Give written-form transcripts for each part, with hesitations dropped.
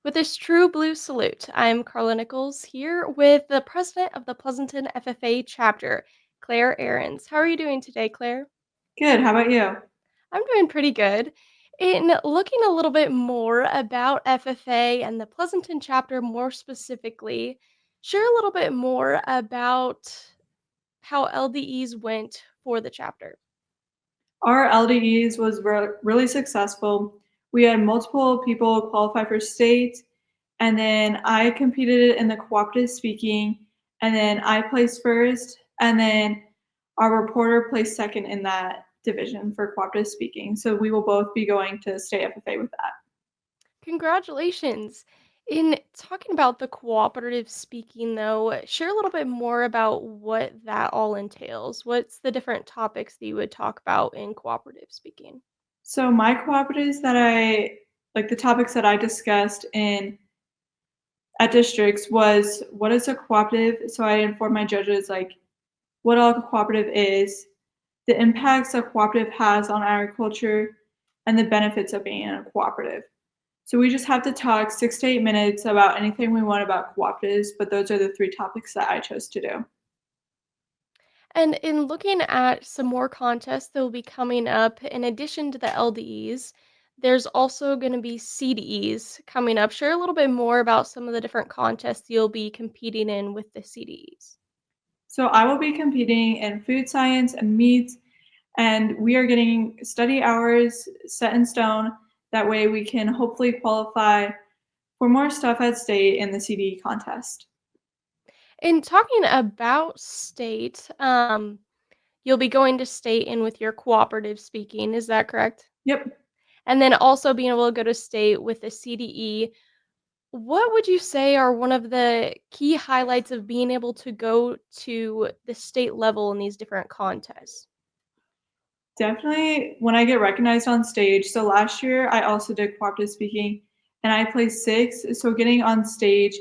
With this true blue salute, I'm Karla Nichols here with the president of the Pleasanton FFA Chapter, Claire Ahrens. How are you doing today, Claire? Good. How about you? I'm doing pretty good. In looking a little bit more about FFA and the Pleasanton chapter more specifically, share a little bit more about how LDEs went for the chapter. Our LDEs was really successful. We had multiple people qualify for state, and then I competed in the cooperative speaking, and then I placed first, and then our reporter placed second in that division for cooperative speaking. So we will both be going to state FFA with that. Congratulations. In talking about the cooperative speaking, though, share a little bit more about what that all entails. What's the different topics that you would talk about in cooperative speaking? So my cooperatives that I like the topics that I discussed in at districts was what is a cooperative? So I informed my judges like what all a cooperative is, the impacts a cooperative has on agriculture, and the benefits of being in a cooperative. So we just have to talk 6 to 8 minutes about anything we want about cooperatives, but those are the three topics that I chose to do. And in looking at some more contests that will be coming up, in addition to the LDEs, there's also going to be CDEs coming up. Share a little bit more about some of the different contests you'll be competing in with the CDEs. So I will be competing in food science and meat, and we are getting study hours set in stone. That way we can hopefully qualify for more stuff at state in the CDE contest. In talking about state, you'll be going to state in with your cooperative speaking, is that correct? Yep. And then also being able to go to state with the CDE. What would you say are one of the key highlights of being able to go to the state level in these different contests? Definitely when I get recognized on stage. So last year I also did cooperative speaking and I placed sixth. So getting on stage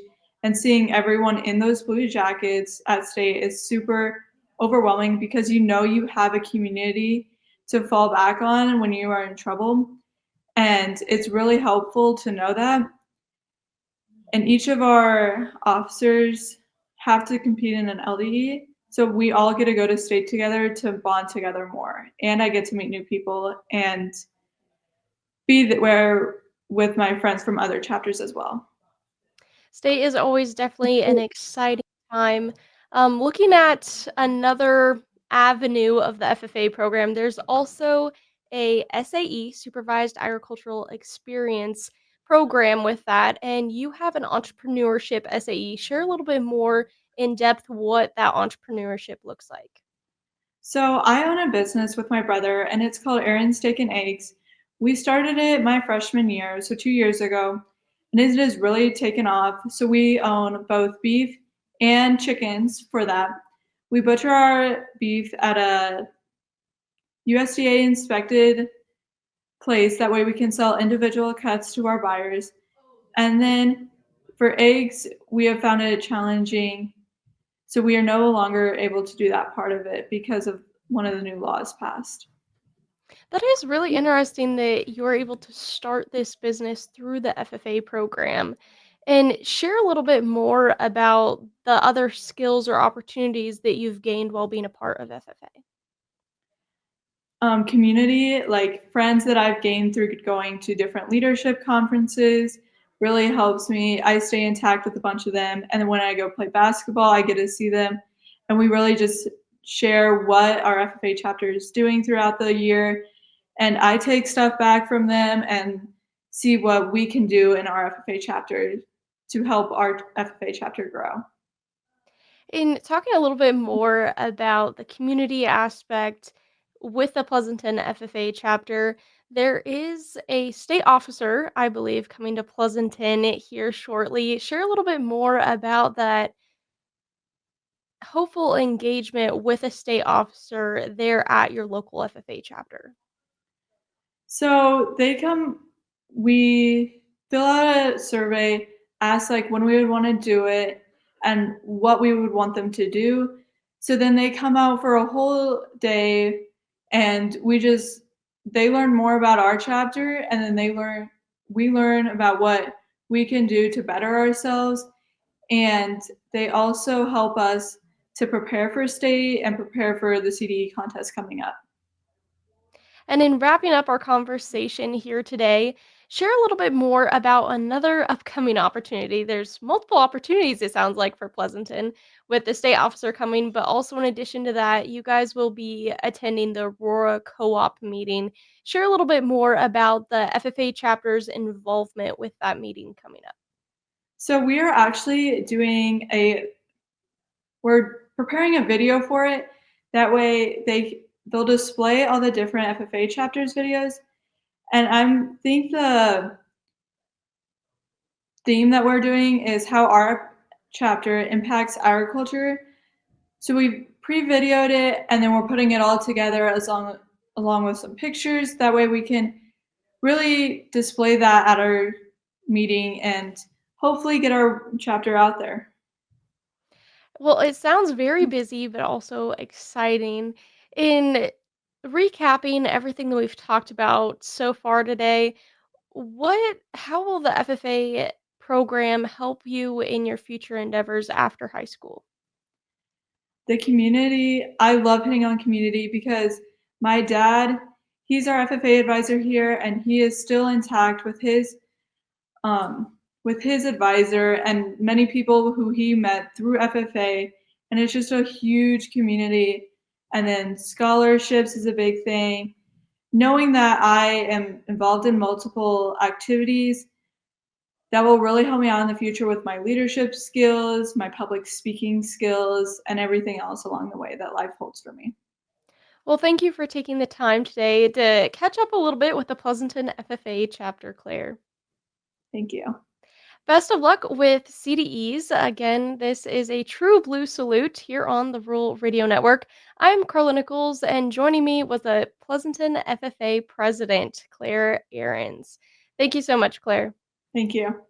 and seeing everyone in those blue jackets at state is super overwhelming because you know you have a community to fall back on when you are in trouble. And it's really helpful to know that. And each of our officers have to compete in an LDE. So we all get to go to state together to bond together more. And I get to meet new people and where with my friends from other chapters as well. State is always definitely an exciting time. Looking at another avenue of the FFA program, there's also a SAE, Supervised Agricultural Experience program with that, and you have an entrepreneurship SAE. Share a little bit more in depth what that entrepreneurship looks like. So I own a business with my brother and it's called Ahrens Steak and Eggs. We started it my freshman year, so 2 years ago, and it has really taken off. So we own both beef and chickens for that. We butcher our beef at a USDA inspected place. That way we can sell individual cuts to our buyers. And then for eggs, we have found it challenging. So we are no longer able to do that part of it because of one of the new laws passed. That is really interesting that you're able to start this business through the FFA program. And share a little bit more about the other skills or opportunities that you've gained while being a part of FFA. Community, like friends that I've gained through going to different leadership conferences, really helps me. I stay intact with a bunch of them. And then when I go play basketball, I get to see them. And we really just share what our FFA chapter is doing throughout the year. And I take stuff back from them and see what we can do in our FFA chapter to help our FFA chapter grow. In talking a little bit more about the community aspect with the Pleasanton FFA chapter, there is a state officer, I believe, coming to Pleasanton here shortly. Share a little bit more about that hopeful engagement with a state officer there at your local FFA chapter. So they come, we fill out a survey, ask like when we would want to do it and what we would want them to do. So then they come out for a whole day and they learn more about our chapter and then we learn about what we can do to better ourselves. And they also help us to prepare for state and prepare for the CDE contest coming up. And in wrapping up our conversation here today, share a little bit more about another upcoming opportunity. There's multiple opportunities, it sounds like, for Pleasanton with the state officer coming, but also in addition to that, you guys will be attending the Aurora Co op meeting. Share a little bit more about the FFA chapter's involvement with that meeting coming up. So we are actually we're preparing a video for it. That way they'll display all the different FFA chapters videos. And I think the theme that we're doing is how our chapter impacts agriculture. So we pre-videoed it and then we're putting it all together along with some pictures. That way we can really display that at our meeting and hopefully get our chapter out there. Well, it sounds very busy, but also exciting. In recapping everything that we've talked about so far today, how will the FFA program help you in your future endeavors after high school? The community, I love hitting on community because my dad, he's our FFA advisor here and he is still intact with his advisor and many people who he met through FFA, and it's just a huge community. And then scholarships is a big thing. Knowing that I am involved in multiple activities, that will really help me out in the future with my leadership skills, my public speaking skills, and everything else along the way that life holds for me. Well, thank you for taking the time today to catch up a little bit with the Pleasanton FFA chapter, Claire. Thank you. Best of luck with CDEs. Again, this is a true blue salute here on the Rural Radio Network. I'm Karla Nichols, and joining me was the Pleasanton FFA president, Claire Ahrens. Thank you so much, Claire. Thank you.